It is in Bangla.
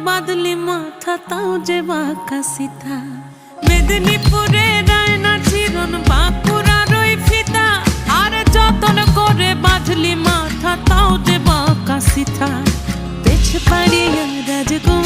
বাদলি মাথা তাও যে বাঁকা সিথা মেদিনীপুরে রায়না চিরন বাঁকুড়ার ওই ফিতা আর যতন করে বাঁধলি মাথা তাও যে বাঁকা সিথা পেছ পাড়িয়া রাজগো